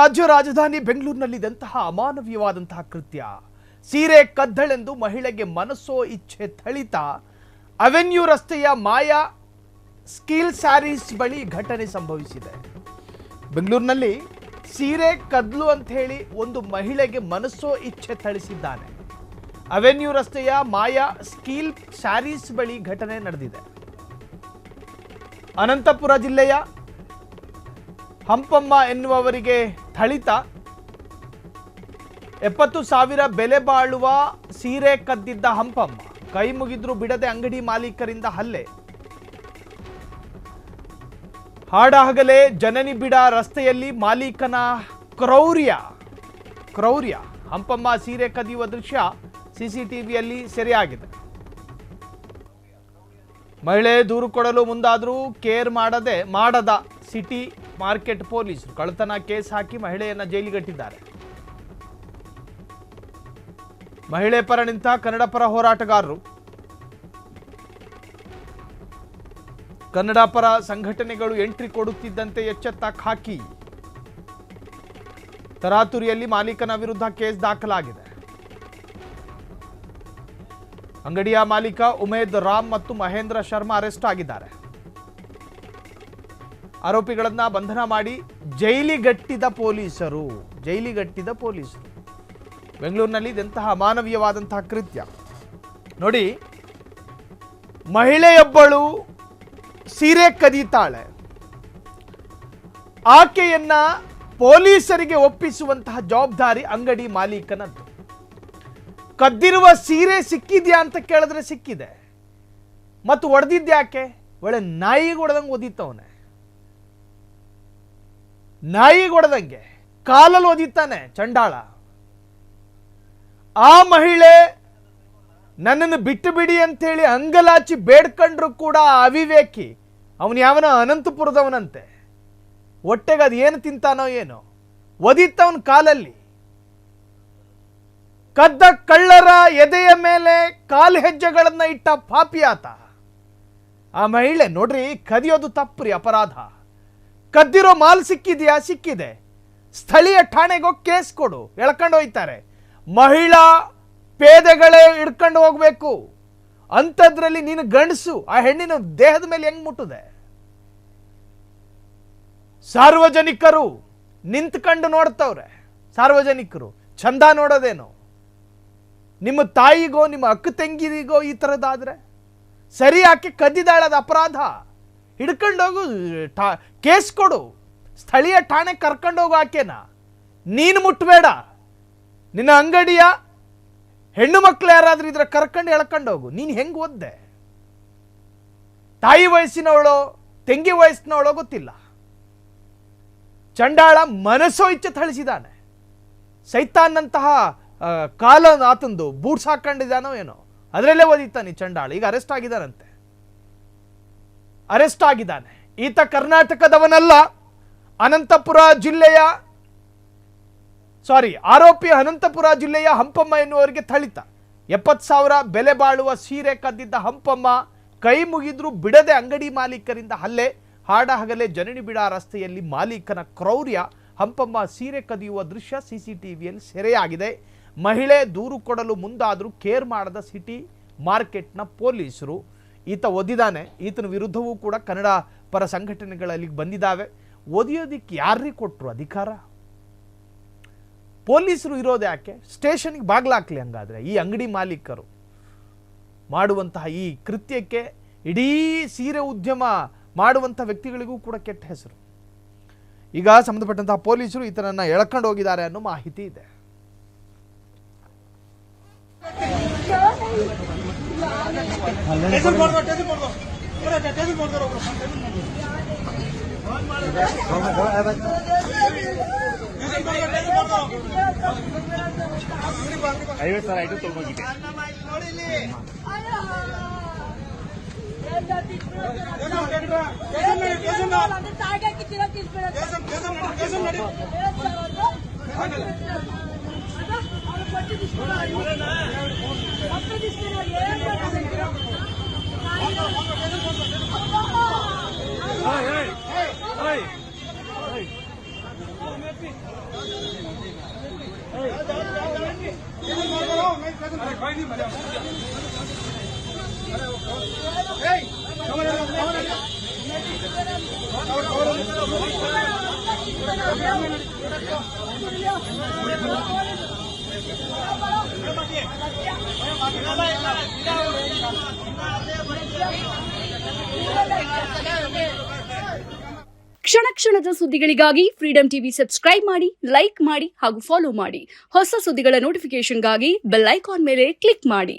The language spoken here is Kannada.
ರಾಜ್ಯ ರಾಜಧಾನಿ ಬೆಂಗಳೂರಿನಲ್ಲಿದ್ದಂತಹ ಅಮಾನವೀಯವಾದಂತಹ ಕೃತ್ಯ. ಸೀರೆ ಕದ್ದಳೆಂದು ಮಹಿಳೆಗೆ ಮನಸ್ಸೋ ಇಚ್ಛೆ ಥಳಿತ ಅವೆನ್ಯೂ ರಸ್ತೆಯ ಮಾಯಾ ಸ್ಕಿಲ್ ಸ್ಯಾರೀಸ್ ಬಳಿ ಘಟನೆ ಸಂಭವಿಸಿದೆ. ಬೆಂಗಳೂರಿನಲ್ಲಿ ಸೀರೆ ಕದ್ಲು ಅಂತ ಹೇಳಿ ಒಂದು ಮಹಿಳೆಗೆ ಮನಸ್ಸೋ ಇಚ್ಛೆ ಥಳಿಸಿದ್ದಾನೆ. ಅವೆನ್ಯೂ ರಸ್ತೆಯ ಮಾಯಾ ಸ್ಕಿಲ್ ಸ್ಯಾರೀಸ್ ಬಳಿ ಘಟನೆ ನಡೆದಿದೆ. ಅನಂತಪುರ ಜಿಲ್ಲೆಯ ಹಂಪಮ್ಮ ಎನ್ನುವವರಿಗೆ ಥಳಿತ 70,000 ಬೆಲೆ ಬಾಳುವ ಸೀರೆ ಕದ್ದಿದ್ದ ಹಂಪಮ್ಮ ಕೈ ಮುಗಿದ್ರು ಬಿಡದೆ ಅಂಗಡಿ ಮಾಲೀಕರಿಂದ ಹಲ್ಲೆ. ಹಾಡಹಗಲೇ ಜನನಿ ಬಿಡ ರಸ್ತೆಯಲ್ಲಿ ಮಾಲೀಕನ ಕ್ರೌರ್ಯ. ಹಂಪಮ್ಮ ಸೀರೆ ಕದಿಯುವ ದೃಶ್ಯ ಸಿಸಿಟಿವಿಯಲ್ಲಿ ಸೆರೆಯಾಗಿದೆ. ಮಹಿಳೆ ದೂರು ಕೊಡಲು ಮುಂದಾದರೂ ಕೇರ್ ಮಾಡದ ಸಿಟಿ ಮಾರ್ಕೆಟ್ ಪೊಲೀಸರು ಕಳ್ಳತನ ಕೇಸ್ ಹಾಕಿ ಮಹಿಳೆಯನ್ನ ಜೈಲಿಗಟ್ಟಿದ್ದಾರೆ. ಮಹಿಳೆ ಪರ ನಿಂತ ಕನ್ನಡ ಪರ ಹೋರಾಟಗಾರರು, ಕನ್ನಡ ಪರ ಸಂಘಟನೆಗಳು ಎಂಟ್ರಿ ಕೊಡುತ್ತಿದ್ದಂತೆ ಎಚ್ಚೆತ್ತ ಖಾಕಿ. ತರಾತುರಿಯಲ್ಲಿ ಮಾಲೀಕನ ವಿರುದ್ಧ ಕೇಸ್ ದಾಖಲಾಗಿದೆ. ಅಂಗಡಿಯ ಮಾಲೀಕ ಉಮೇದ್ ರಾಮ್ ಮತ್ತು ಮಹೇಂದ್ರ ಶರ್ಮಾ ಅರೆಸ್ಟ್ ಆಗಿದ್ದಾರೆ. ಆರೋಪಿಗಳನ್ನ ಬಂಧನ ಮಾಡಿ ಜೈಲಿಗಟ್ಟಿದ ಪೊಲೀಸರು. ಬೆಂಗಳೂರಿನಲ್ಲಿ ಇದೆಂತಹ ಅಮಾನವೀಯವಾದಂತಹ ಕೃತ್ಯ ನೋಡಿ. ಮಹಿಳೆಯೊಬ್ಬಳು ಸೀರೆ ಕದೀತಾಳೆ. ಆಕೆಯನ್ನ ಪೊಲೀಸರಿಗೆ ಒಪ್ಪಿಸುವಂತಹ ಜವಾಬ್ದಾರಿ ಅಂಗಡಿ ಮಾಲೀಕನದ್ದು. ಕದ್ದಿರುವ ಸೀರೆ ಸಿಕ್ಕಿದ್ಯಾ ಅಂತ ಕೇಳಿದ್ರೆ ಸಿಕ್ಕಿದೆ. ಮತ್ತು ಒಡೆದಿದ್ಯಾಕೆ? ಒಳ್ಳೆ ನಾಯಿಗೆ ಹೊಡೆದಂಗೆ ಒದಿತವನೆ. ನಾಯಿಗೆ ಹೊಡೆದಂಗೆ ಕಾಲಲ್ಲಿ ಒದಿತಾನೆ ಚಂಡಾಳ. ಆ ಮಹಿಳೆ ನನ್ನನ್ನು ಬಿಟ್ಟು ಬಿಡಿ ಅಂತೇಳಿ ಅಂಗಲಾಚಿ ಬೇಡ್ಕೊಂಡ್ರು ಕೂಡ ಅವಿವೇಕಿ. ಅವನು ಯಾವನ ಅನಂತಪುರದವನಂತೆ. ಹೊಟ್ಟೆಗೆ ಅದು ಏನು ತಿಂತಾನೋ ಏನೋ, ಒದಿತವನ ಕಾಲಲ್ಲಿ. ಕದ್ದ ಕಳ್ಳರ ಎದೆಯ ಮೇಲೆ ಕಾಲು ಹೆಜ್ಜೆಗಳನ್ನ ಇಟ್ಟ ಪಾಪಿ ಆತ. ಆ ಮಹಿಳೆ ನೋಡ್ರಿ, ಕದಿಯೋದು ತಪ್ಪ್ರಿ, ಅಪರಾಧ. ಕದ್ದಿರೋ ಮಾಲ್ ಸಿಕ್ಕಿದ್ಯಾ? ಸಿಕ್ಕಿದೆ. ಸ್ಥಳೀಯ ಠಾಣೆಗೋಗಿ ಕೇಸ್ ಕೊಡು. ಎಳ್ಕೊಂಡು ಹೋಯ್ತಾರೆ. ಮಹಿಳಾ ಪೇದೆಗಳೇ ಹಿಡ್ಕೊಂಡು ಹೋಗ್ಬೇಕು. ಅಂಥದ್ರಲ್ಲಿ ನೀನು ಗಂಡಸು, ಆ ಹೆಣ್ಣಿನ ದೇಹದ ಮೇಲೆ ಹೆಂಗ್ ಮುಟ್ಟುದೆ? ಸಾರ್ವಜನಿಕರು ನಿಂತ್ಕೊಂಡು ನೋಡ್ತವ್ರೆ. ಸಾರ್ವಜನಿಕರು ಚಂದ ನೋಡೋದೇನು? ನಿಮ್ಮ ತಾಯಿಗೋ ನಿಮ್ಮ ಅಕ್ಕ ತಂಗಿರಿಗೋ ಈ ಥರದ್ದಾದ್ರೆ ಸರಿ. ಆಕೆ ಕದ್ದಿದಾಳದ ಅಪರಾಧ. ಹಿಡ್ಕೊಂಡೋಗು, ಕೇಸ್ ಕೊಡು. ಸ್ಥಳೀಯ ಠಾಣೆ ಕರ್ಕೊಂಡೋಗು ಆಕೆನ. ನೀನು ಮುಟ್ಟಬೇಡ. ನಿನ್ನ ಅಂಗಡಿಯ ಹೆಣ್ಣು ಮಕ್ಕಳು ಯಾರಾದ್ರೂ ಇದ್ರೆ ಕರ್ಕೊಂಡು ಎಳ್ಕೊಂಡೋಗು. ನೀನು ಹೆಂಗೆ ಓದ್ದೆ? ತಾಯಿ ವಯಸ್ಸಿನವಳೋ ತಂಗಿ ವಯಸ್ಸಿನವಳೋ ಗೊತ್ತಿಲ್ಲ. ಚಂಡಾಳ ಮನಸ್ಸೋ ಇಚ್ಛೆ ಥಳಿಸಿದಾನೆ. ಸೈತಾನ್ನಂತಹ ಕಾಲ ಆತಂದು ಬೂಟ್ಸ್ ಹಾಕೊಂಡಿದ್ದಾನೋ ಏನೋ, ಅದರಲ್ಲೇ ಓದಿತಾನೆ ಚಂಡಾಳ. ಈಗ ಅರೆಸ್ಟ್ ಆಗಿದ್ದಾನೆ. ಈತ ಕರ್ನಾಟಕದವನಲ್ಲ. ಆರೋಪಿ ಅನಂತಪುರ ಜಿಲ್ಲೆಯ ಹಂಪಮ್ಮ ಎನ್ನುವರಿಗೆ ಥಳಿತ. 70,000 ಬೆಲೆ ಬಾಳುವ ಸೀರೆ ಕದ್ದಿದ್ದ ಹಂಪಮ್ಮ ಕೈ ಮುಗಿದ್ರು ಬಿಡದೆ ಅಂಗಡಿ ಮಾಲೀಕರಿಂದ ಹಲ್ಲೆ. ಹಾಡಹಗಲೇ ಜನನಿ ಬಿಡ ರಸ್ತೆಯಲ್ಲಿ ಮಾಲೀಕನ ಕ್ರೌರ್ಯ. ಹಂಪಮ್ಮ ಸೀರೆ ಕದಿಯುವ ದೃಶ್ಯ ಸಿಸಿಟಿವಿಯಲ್ಲಿ ಸೆರೆಯಾಗಿದೆ. ಮಹಿಳೆ ದೂರು ಕೊಡಲು ಮುಂದಾದರೂ ಕೇರ್ ಮಾಡದ ಸಿಟಿ ಮಾರ್ಕೆಟ್ನ ಪೊಲೀಸರು. ಈತ ಒದಿದಾನೆ. ಈತನ ವಿರುದ್ಧವೂ ಕೂಡ ಕನ್ನಡ ಪರ ಸಂಘಟನೆಗಳಲ್ಲಿ ಬಂದಿದ್ದಾವೆ. ಒದಿಯೋದಿಕ್ಕೆ ಯಾರಿಗೆ ಕೊಟ್ಟರು ಅಧಿಕಾರ? ಪೊಲೀಸರು ಇರೋದು ಯಾಕೆ? ಸ್ಟೇಷನ್ಗೆ ಬಾಗ್ಲಾಕ್ಲಿ. ಹಂಗಾದ್ರೆ ಈ ಅಂಗಡಿ ಮಾಲೀಕರು ಮಾಡುವಂತಹ ಈ ಕೃತ್ಯಕ್ಕೆ ಇಡೀ ಸೀರೆ ಉದ್ಯಮ ಮಾಡುವಂಥ ವ್ಯಕ್ತಿಗಳಿಗೂ ಕೂಡ ಕೆಟ್ಟ ಹೆಸರು. ಈಗ ಸಂಬಂಧಪಟ್ಟಂತಹ ಪೊಲೀಸರು ಈತನನ್ನ ಎಳ್ಕೊಂಡು ಹೋಗಿದ್ದಾರೆ ಅನ್ನೋ ಮಾಹಿತಿ ಇದೆ. ಕ್ಷಣ ಕ್ಷಣದ ಸುದ್ದಿಗಳಿಗಾಗಿ ಫ್ರೀಡಂ ಟಿವಿ ಸಬ್ಸ್ಕ್ರೈಬ್ ಮಾಡಿ, ಲೈಕ್ ಮಾಡಿ ಹಾಗೂ ಫಾಲೋ ಮಾಡಿ. ಹೊಸ ಸುದ್ದಿಗಳ ನೋಟಿಫಿಕೇಶನ್ಗಾಗಿ ಬೆಲ್ ಐಕಾನ್ ಮೇಲೆ ಕ್ಲಿಕ್ ಮಾಡಿ.